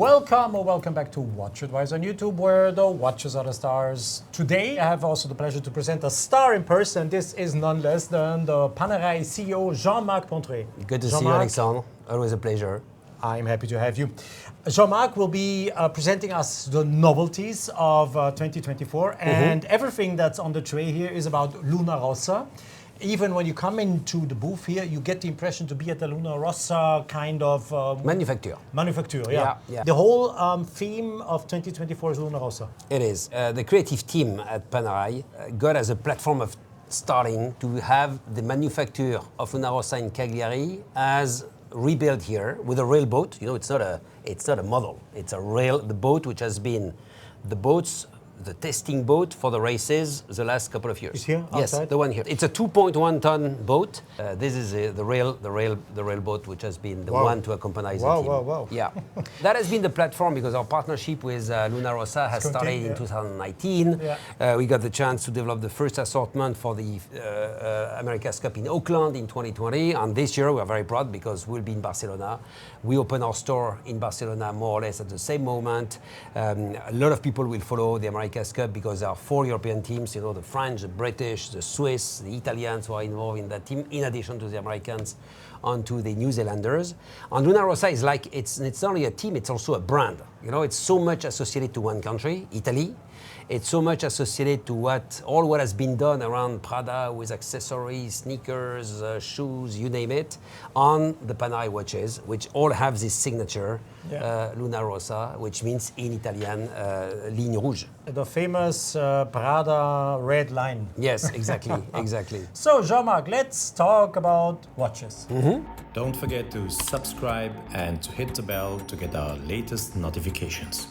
Welcome or welcome back to WatchAdvisor on YouTube, where the watches are the stars. Today I have also the pleasure to present a star in person. This is none less than the PANERAI CEO, Jean-Marc Pontré. Good to see you, Alexandre. Always a pleasure. I'm happy to have you. Jean-Marc will be presenting us the novelties of 2024, and everything that's on the tray here is about Luna Rossa. Even when you come into the booth here, you get the impression to be at the Luna Rossa kind of... Manufacture. Manufacture, yeah. The whole theme of 2024 is Luna Rossa. It is. The creative team at PANERAI got as a platform of starting to have the manufacture of Luna Rossa in Cagliari as rebuilt here with a real boat. You know, it's not a model. It's a real, the boat which has been the testing boat for the races the last couple of years. It's here, yes, outside? the one here. It's a 2.1 ton boat. This is the real boat which has been the one to accompany the team. Wow. Yeah, that has been the platform because our partnership with Luna Rossa has started in 2019. Yeah. We got the chance to develop the first assortment for the America's Cup in Auckland in 2020, and this year we are very proud because we'll be in Barcelona. We open our store in Barcelona more or less at the same moment. A lot of people will follow the America's Cup because there are 4 European teams, you know, the French, the British, the Swiss, the Italians who are involved in that team, in addition to the Americans and to the New Zealanders. And Luna Rossa is like, it's not only a team, it's also a brand. You know, it's so much associated to one country, Italy. It's so much associated to all what has been done around Prada with accessories, sneakers, shoes, you name it, on the PANERAI watches, which all have this signature, Luna Rossa, which means in Italian, ligne rouge. The famous Prada red line. Yes, exactly, exactly. So, Jean-Marc, let's talk about watches. Don't forget to subscribe and to hit the bell to get our latest notifications.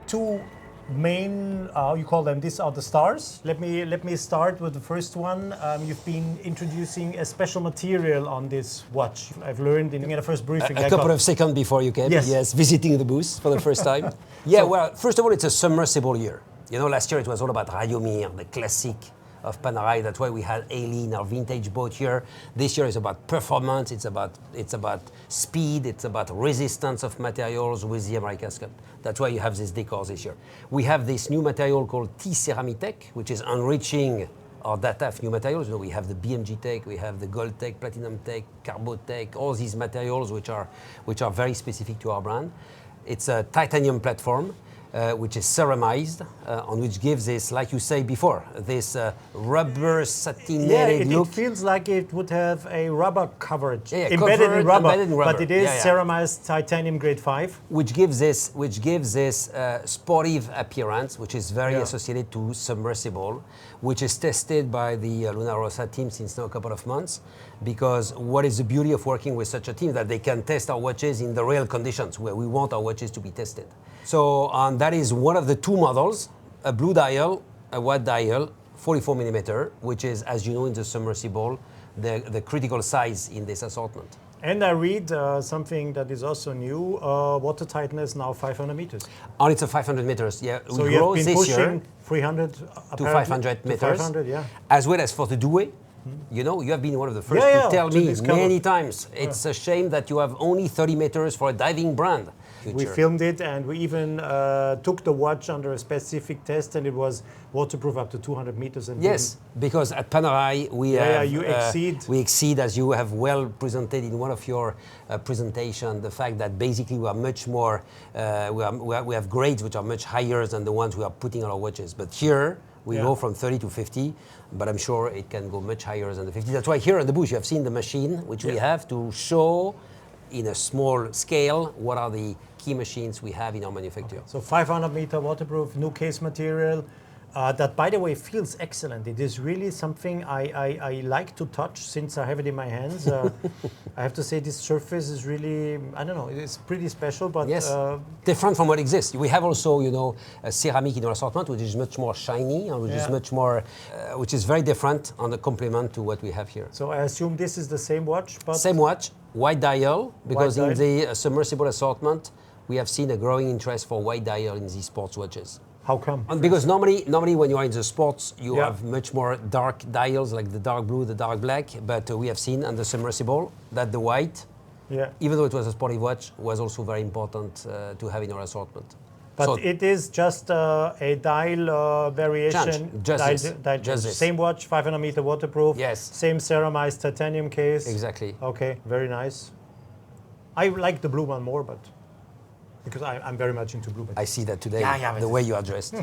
Two main, you call them, these are the stars. Let me start with the first one. You've been introducing a special material on this watch. I've learned in the first briefing. A couple of seconds before you came, yes, visiting the booth for the first time. Yeah, well, first of all, it's a submersible year. You know, last year it was all about Rayomir, the classic of PANERAI. That's why we had Aileen, our vintage boat here. This year is about performance, it's about speed, it's about resistance of materials with the America's Cup. That's why you have these decors this year. We have this new material called Ti-CeramitechTech, which is enriching our data of new materials. You know, we have the BMG Tech, we have the Gold Tech, Platinum Tech, Carbo Tech, all these materials which are very specific to our brand. It's a titanium platform. Which is ceramized, on which gives this, like you say before, this rubber satinated look. It feels like it would have a rubber coverage, embedded in rubber, but it is ceramized titanium grade 5. Which gives this sportive appearance, which is very associated to submersible, which is tested by the Luna Rossa team since now a couple of months, because what is the beauty of working with such a team, that they can test our watches in the real conditions where we want our watches to be tested. So that is one of the 2 models, a blue dial, a white dial, 44 millimeter, which is, as you know, in the submersible, the critical size in this assortment. And I read something that is also new, water tightness now 500 meters. And it's a 500 meters, yeah. So you have been pushing 300 to 500 meters, 500, yeah. As well as for the duet. You know, you have been one of the first to tell me many times, it's a shame that you have only 30 meters for a diving brand. We filmed it, and we even took the watch under a specific test, and it was waterproof up to 200 meters. And yes, because at PANERAI we exceed, as you have well presented in one of your presentation, the fact that basically we are much more, we have grades which are much higher than the ones we are putting on our watches. But here, we go from 30 to 50, but I'm sure it can go much higher than the 50. That's why here in the booth you have seen the machine, which we have to show in a small scale what are the key machines we have in our manufacture. Okay. So 500 meter waterproof, new case material, that, by the way, feels excellent. It is really something I like to touch since I have it in my hands. I have to say this surface is really, I don't know, it's pretty special, but... Yes, different from what exists. We have also, you know, a ceramic in our assortment, which is much more shiny, and which is much more, which is very different on the complement to what we have here. So I assume this is the same watch, but... Same watch, white dial, because in the submersible assortment, we have seen a growing interest for white dial in these sports watches. How come? Because normally when you are in the sports, you have much more dark dials, like the dark blue, the dark black. But we have seen on the submersible that the white, even though it was a sporty watch, was also very important to have in our assortment. But so it is just a dial variation. Just this. Same watch, 500 meter waterproof. Yes. Same ceramized titanium case. Exactly. Okay, very nice. I like the blue one more, but because I'm very much into blue. I see that today, the way you are dressed.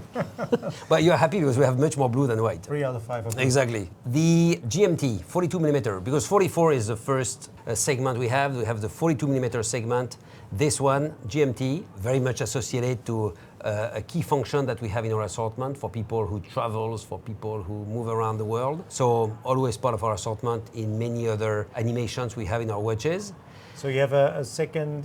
But you're happy because we have much more blue than white. 3 out of 5 of them. Exactly. The GMT, 42 millimeter, because 44 is the first segment we have. We have the 42 millimeter segment. This one, GMT, very much associated to a key function that we have in our assortment for people who travels, for people who move around the world. So always part of our assortment in many other animations we have in our watches. So you have a second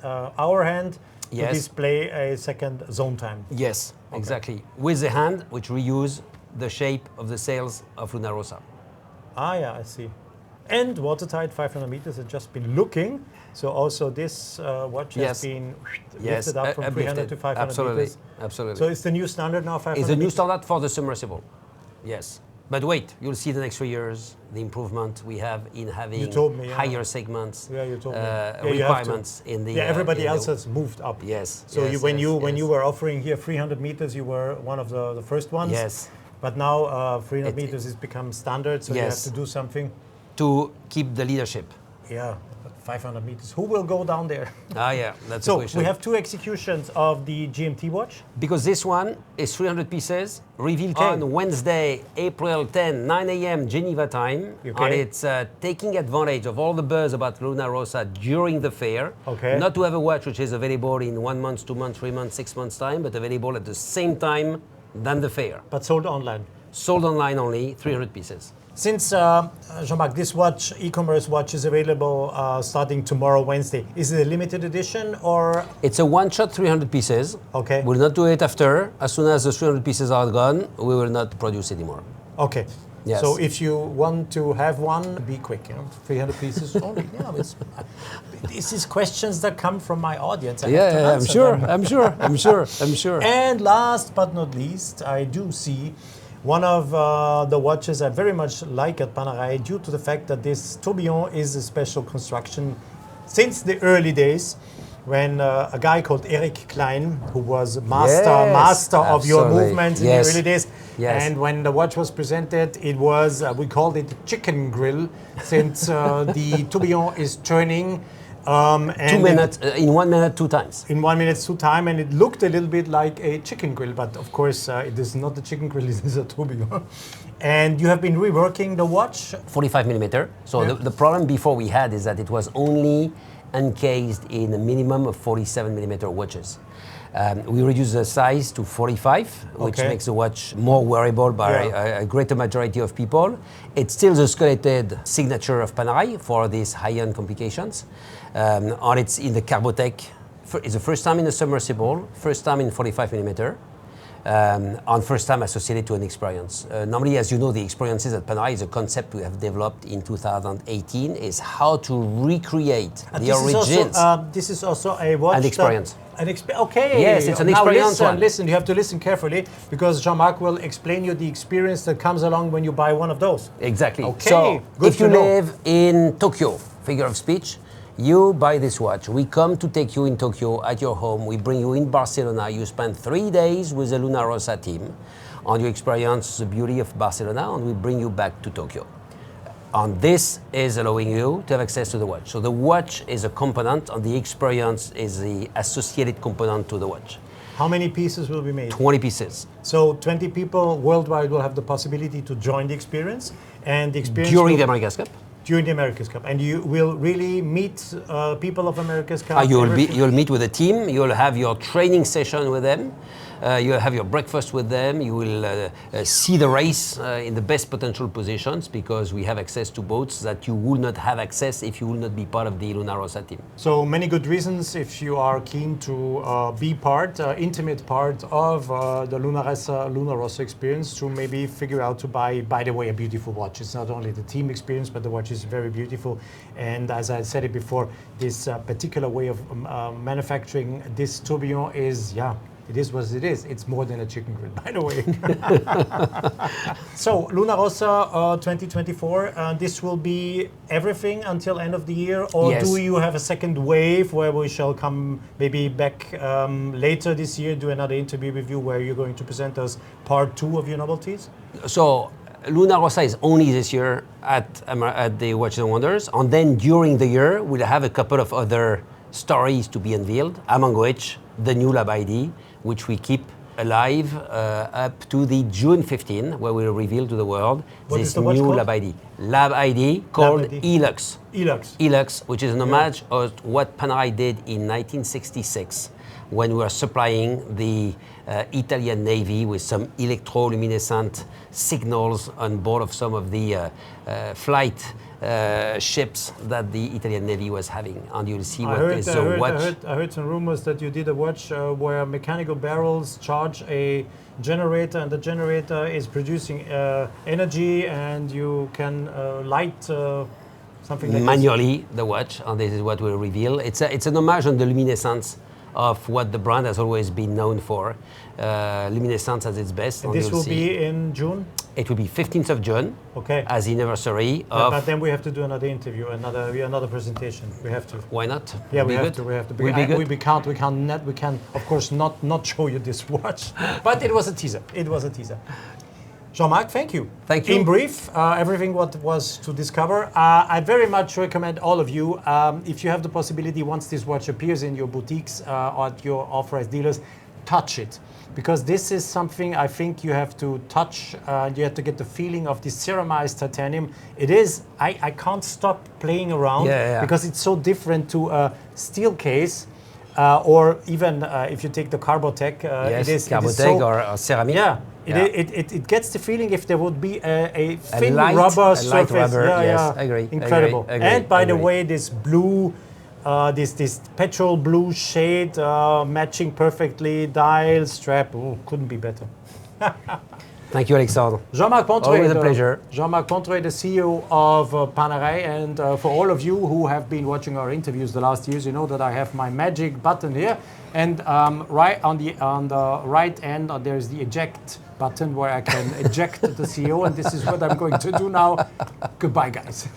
hour hand to display a second zone time. Yes, exactly. With the hand, which reuse the shape of the sails of Luna Rossa. Ah, yeah, I see. And watertight 500 meters. I've just been looking. So also this watch has been lifted up from 300 to 500 meters. Absolutely. So it's the new standard now, 500 It's the new standard for the submersible. Yes. But wait, you'll see the next 3 years, the improvement we have in having higher segments, requirements in the... everybody else has moved up. Yes. So when you were offering here 300 meters, you were one of the first ones. Yes. But now 300 meters has become standard, so you have to do something. To keep the leadership. Yeah, 500 meters. Who will go down there? Ah, yeah, that's the question. So we have 2 executions of the GMT watch. Because this one is 300 pieces, revealed on Wednesday, April 10, 9 a.m. Geneva time. And it's taking advantage of all the buzz about Luna Rossa during the fair. Not to have a watch which is available in 1 month, 2 months, 3 months, 6 months time, but available at the same time than the fair. But sold online? Sold online only, 300 pieces. Since, Jean-Marc, this watch, e-commerce watch, is available starting tomorrow, Wednesday, is it a limited edition or? It's a one-shot 300 pieces. Okay. We'll not do it after. As soon as the 300 pieces are gone, we will not produce anymore. Okay. Yes. So if you want to have one, be quick, 300 pieces only. This is questions that come from my audience. I'm sure. And last but not least, I do see one of the watches I very much like at Panerai due to the fact that this tourbillon is a special construction since the early days when a guy called Eric Klein, who was master of your movements in the early days, and when the watch was presented, it was, we called it chicken grill, since the tourbillon is turning and 2 minutes, in 1 minute, 2 times. In 1 minute, 2 times, and it looked a little bit like a chicken grill, but of course it is not a chicken grill, it is a tourbillon. And you have been reworking the watch? 45 millimeter. So the problem before we had is that it was only encased in a minimum of 47 millimeter watches. We reduced the size to 45, which makes the watch more wearable by a greater majority of people. It's still the skeleted signature of Panerai for these high-end complications. And it's in the Carbotech. It's the first time in the submersible, first time in 45 millimeter, and first time associated to an experience. Normally, as you know, the experiences at Panerai is a concept we have developed in 2018, is how to recreate the origins. This is also a watch. An experience. Okay. Yes, it's an experience. Now listen, you have to listen carefully because Jean-Marc will explain you the experience that comes along when you buy one of those. Exactly. Okay. So, if you live in Tokyo, figure of speech, you buy this watch. We come to take you in Tokyo at your home. We bring you in Barcelona. You spend 3 days with the Luna Rossa team, and you experience the beauty of Barcelona, and we bring you back to Tokyo. And this is allowing you to have access to the watch. So the watch is a component, and the experience is the associated component to the watch. How many pieces will be made? 20 pieces. So 20 people worldwide will have the possibility to join the experience, and the experience during the America's Cup. During the America's Cup, and you will really meet people of America's Cup. You'll meet with a team. You'll have your training session with them. You'll have your breakfast with them. You will see the race in the best potential positions because we have access to boats that you would not have access if you will not be part of the Luna Rossa team. So many good reasons if you are keen to be intimate part of the Luna Rossa experience to maybe figure out to buy, by the way, a beautiful watch. It's not only the team experience, but the watch is very beautiful. And as I said it before, this particular way of manufacturing this tourbillon is, it is what it is. It's more than a chicken grill, by the way. So, Luna Rossa 2024, this will be everything until end of the year? Or Yes. do you have a second wave where we shall come maybe back later this year, do another interview with you where you're going to present us part 2 of your novelties? So Luna Rossa is only this year at the Watches and Wonders, and then during the year we'll have a couple of other stories to be unveiled, among which the new Lab ID, which we keep alive up to the June 15, where we'll reveal to the world this new Lab ID. Lab ID called Elux. Elux. Elux, which is an homage of what Panerai did in 1966, when we were supplying the Italian Navy with some electroluminescent signals on board of some of the flight ships that the Italian Navy was having. And you'll see what is a watch. I heard some rumors that you did a watch where mechanical barrels charge a generator, and the generator is producing energy, and you can light something like manually the watch, and this is what we'll reveal. It's an homage on the luminescence of what the brand has always been known for. Luminescence at its best. And this will be in June? It will be 15th of June, okay, as the anniversary of... But then we have to do another interview, another presentation. We have to. Why not? Yeah, we have to. We can, of course, not show you this watch. But it was a teaser. It was a teaser. Jean-Marc, thank you. Thank you. In brief, everything what was to discover. I very much recommend all of you, if you have the possibility, once this watch appears in your boutiques or at your authorized dealers, touch it. Because this is something I think you have to touch. You have to get the feeling of this ceramized titanium. It is, I can't stop playing around because it's so different to a steel case. Or even if you take the Carbotech, yes, it is Carbotech or ceramic. Yeah, it gets the feeling if there would be a thin rubber surface. Yes, I agree. Incredible. I agree. And by the way, this blue, this petrol blue shade matching perfectly, dial, strap, couldn't be better. Thank you, Alexandre. Jean-Marc Pontreuil, always a pleasure. Jean-Marc Pontreuil, the CEO of Panerai, and for all of you who have been watching our interviews the last years, you know that I have my magic button here, and right on the right end there is the eject button where I can eject the CEO, and this is what I'm going to do now. Goodbye, guys.